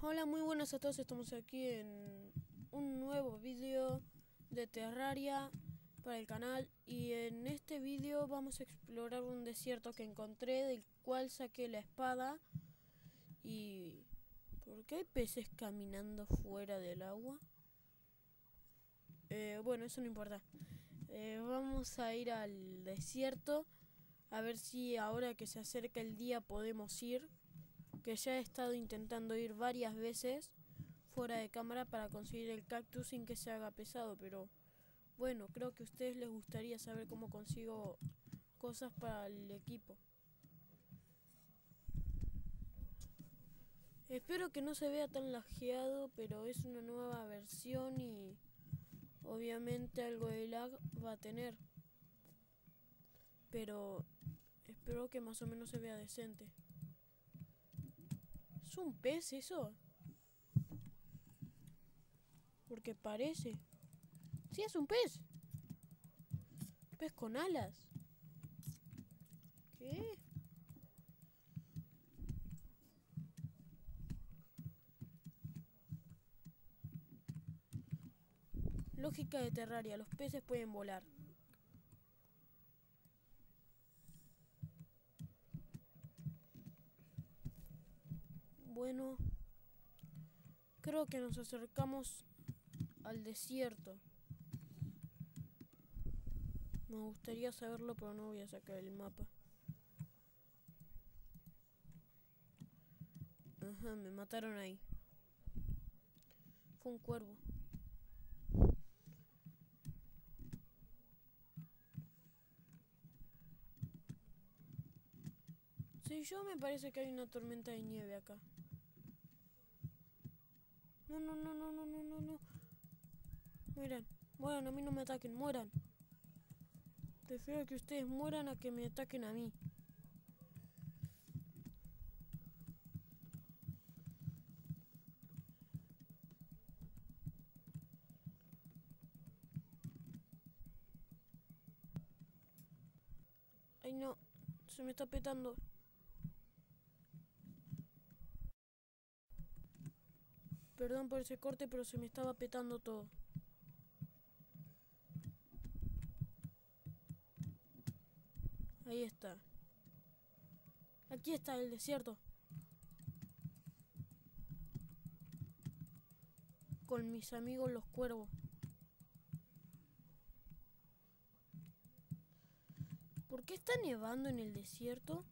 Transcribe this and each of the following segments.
Hola, muy buenas a todos, estamos aquí en un nuevo vídeo de Terraria para el canal y en este vídeo vamos a explorar un desierto que encontré, del cual saqué la espada. ¿Y por qué hay peces caminando fuera del agua? Bueno, eso no importa. Vamos a ir al desierto a ver si ahora que se acerca el día podemos ir, que ya he estado intentando ir varias veces fuera de cámara para conseguir el cactus sin que se haga pesado, pero bueno, creo que a ustedes les gustaría saber cómo consigo cosas para el equipo. Espero que no se vea tan lajeado, pero es una nueva versión y obviamente algo de lag va a tener, pero espero que más o menos se vea decente. ¿Es un pez eso? Porque parece. Sí, es un pez. Pez con alas. ¿Qué? Lógica de Terraria, los peces pueden volar. Bueno, creo que nos acercamos al desierto. Me gustaría saberlo, pero no voy a sacar el mapa. Ajá, me mataron ahí. Fue un cuervo. Sí, yo me parece que hay una tormenta de nieve acá. No, no, no, no, no, no, no, no. Mueran, mueran, a mí no me ataquen, mueran. Prefiero que ustedes mueran a que me ataquen a mí. Ay, no, se me está petando. Perdón por ese corte, pero se me estaba petando todo. Ahí está. Aquí está el desierto. Con mis amigos los cuervos. ¿Por qué está nevando en el desierto?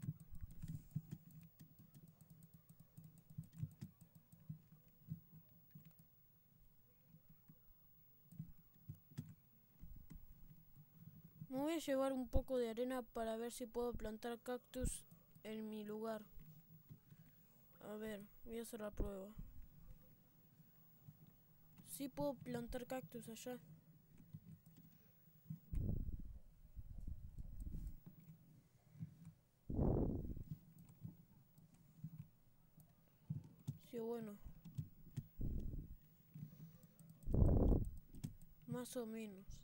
Me voy a llevar un poco de arena para ver si puedo plantar cactus en mi lugar. A ver, voy a hacer la prueba. Sí puedo plantar cactus allá. Sí, bueno. Más o menos.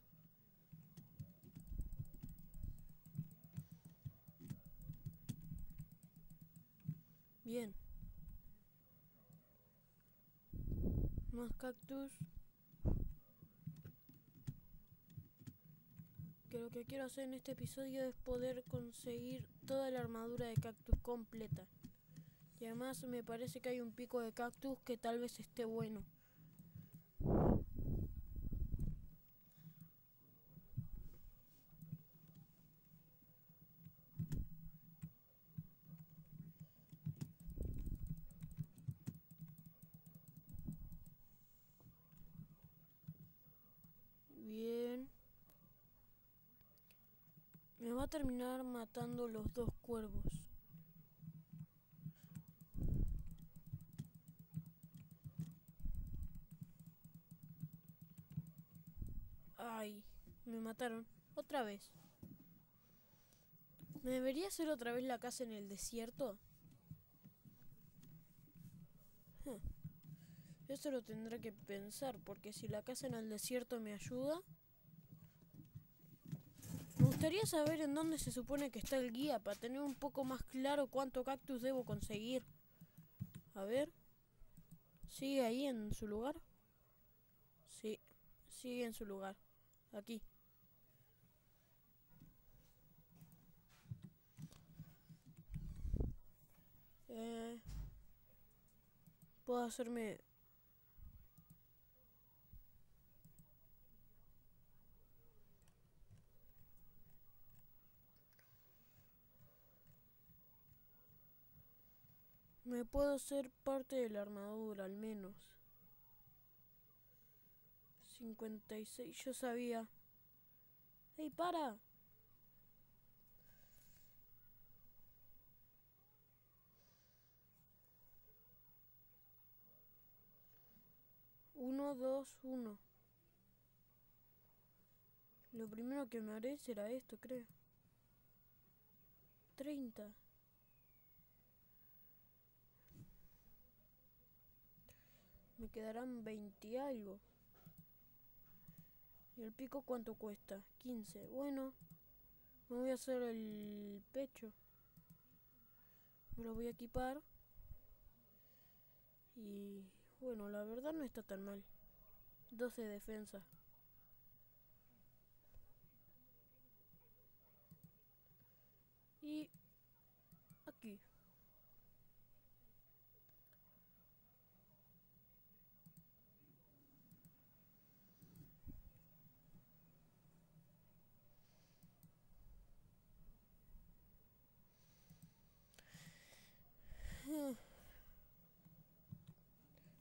Bien. Más cactus. Que lo que quiero hacer en este episodio es poder conseguir toda la armadura de cactus completa. Y además me parece que hay un pico de cactus que tal vez esté bueno. Bien. Me va a terminar matando los dos cuervos. Ay, me mataron. Otra vez. ¿Me debería hacer otra vez la casa en el desierto? Eso lo tendré que pensar, porque si la casa en el desierto me ayuda... Me gustaría saber en dónde se supone que está el guía, para tener un poco más claro cuánto cactus debo conseguir. A ver... ¿Sigue ahí en su lugar? Sí, sigue en su lugar. Aquí. Puedo hacerme... Me puedo hacer parte de la armadura, al menos. 56, yo sabía. ¡Ey, para! Uno, dos, uno. Lo primero que me haré será esto, creo. 30. Me quedarán 20 algo. ¿Y el pico cuánto cuesta? 15. Bueno, me voy a hacer el pecho. Me lo voy a equipar. Y bueno, la verdad no está tan mal. 12 de defensa. Y aquí.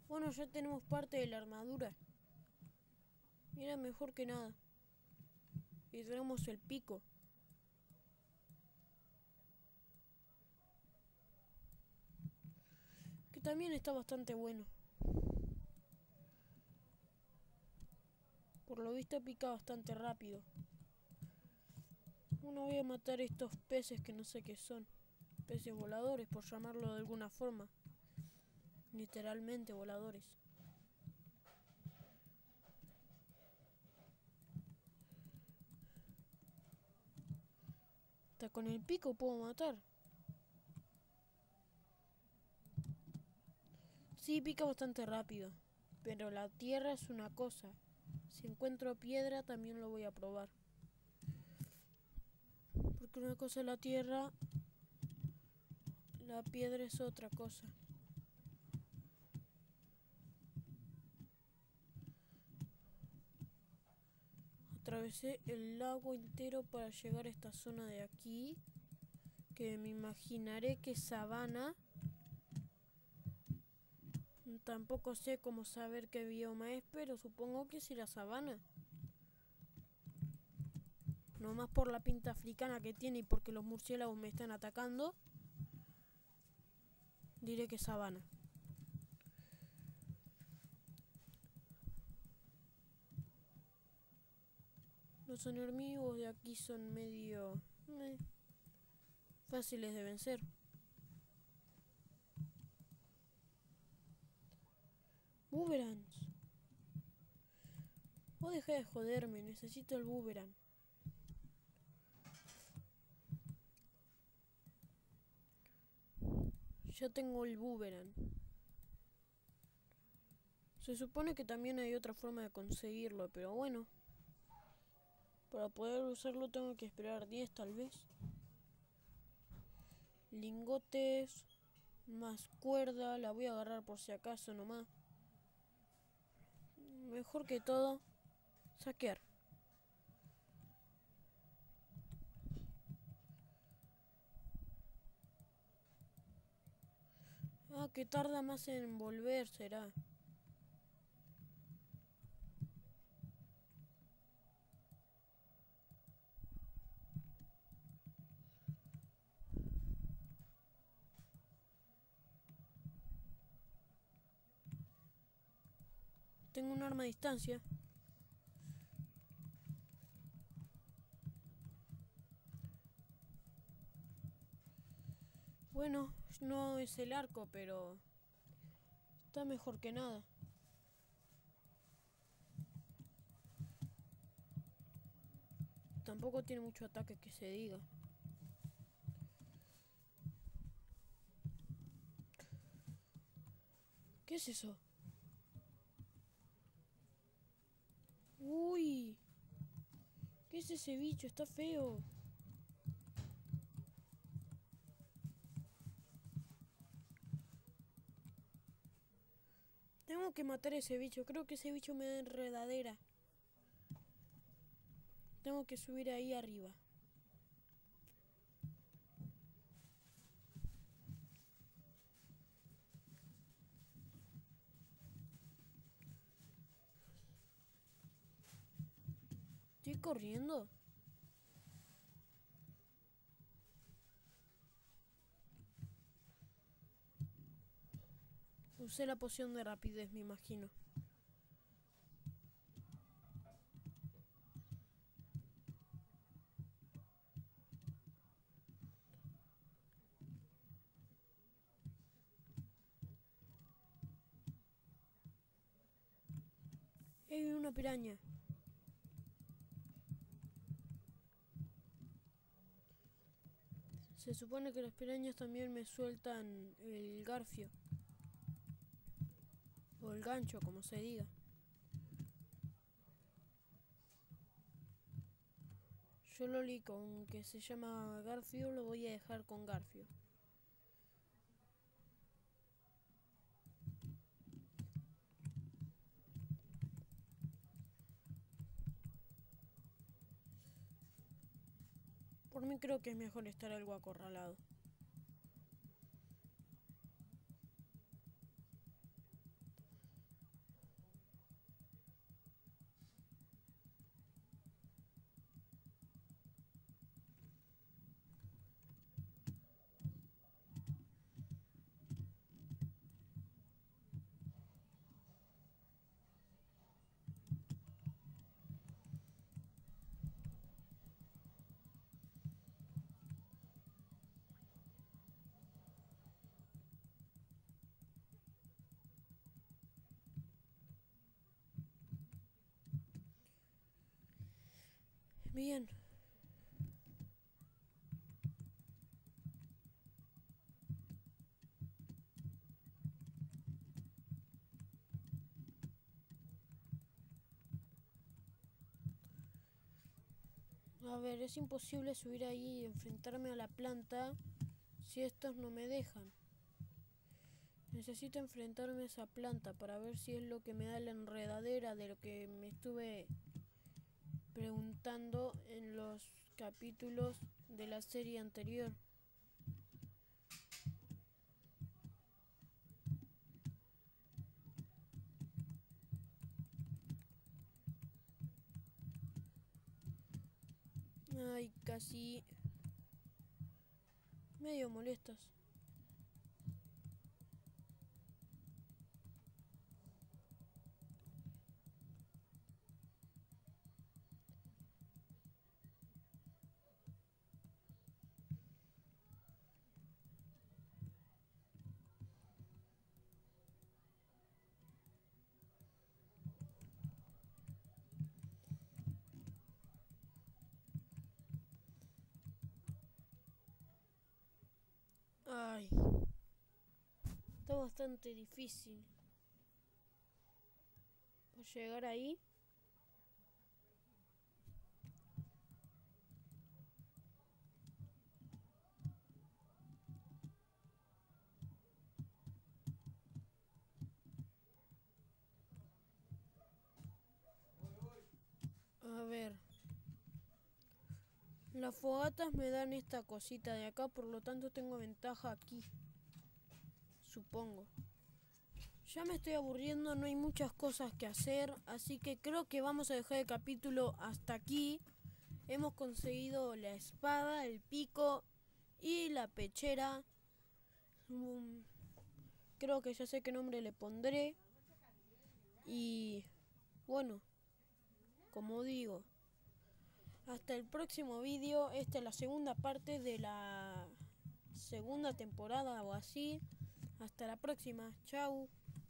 Bueno, ya tenemos parte de la armadura. Mira, mejor que nada. Y tenemos el pico. Que también está bastante bueno. Por lo visto pica bastante rápido. Bueno, voy a matar estos peces que no sé qué son. Peces voladores, por llamarlo de alguna forma. Literalmente voladores. Hasta con el pico puedo matar. Sí, pica bastante rápido. Pero la tierra es una cosa. Si encuentro piedra también lo voy a probar. Porque una cosa es la tierra, la piedra es otra cosa. Atravesé el lago entero para llegar a esta zona de aquí. Que me imaginaré que es sabana. Tampoco sé cómo saber qué bioma es, pero supongo que será sabana. Nomás por la pinta africana que tiene y porque los murciélagos me están atacando, diré que es sabana. Los enemigos de aquí son medio fáciles de vencer. Boomerangs. Vos dejá de joderme, necesito el boomerang. Ya tengo el boomerang. Se supone que también hay otra forma de conseguirlo, pero bueno. Para poder usarlo tengo que esperar 10 tal vez. Lingotes, más cuerda, la voy a agarrar por si acaso nomás. Mejor que todo, saquear. Ah, que tarda más en volver, será. Tengo un arma a distancia. Bueno, no es el arco, pero está mejor que nada. Tampoco tiene mucho ataque que se diga. ¿Qué es eso? ese bicho? Está feo. Tengo que matar a ese bicho. Creo que ese bicho me da enredadera. Tengo que subir ahí arriba. Estoy corriendo. Usé la poción de rapidez, me imagino. Hay una piraña. Se supone que las pirañas también me sueltan el garfio. O el gancho, como se diga. Yo lo li con que se llama garfio, lo voy a dejar con garfio. Por mí creo que es mejor estar algo acorralado. Bien. A ver, es imposible subir ahí y enfrentarme a la planta si estos no me dejan. Necesito enfrentarme a esa planta para ver si es lo que me da la enredadera de lo que me estuve preguntando en los capítulos de la serie anterior. Ay, casi medio molestas. Ay, está bastante difícil llegar ahí. A ver, las fogatas me dan esta cosita de acá, por lo tanto tengo ventaja aquí, supongo. Ya me estoy aburriendo, no hay muchas cosas que hacer, así que creo que vamos a dejar el capítulo hasta aquí. Hemos conseguido la espada, el pico y la pechera. Creo que ya sé qué nombre le pondré. Y bueno, como digo, hasta el próximo vídeo. Esta es la segunda parte de la segunda temporada o así. Hasta la próxima. Chau.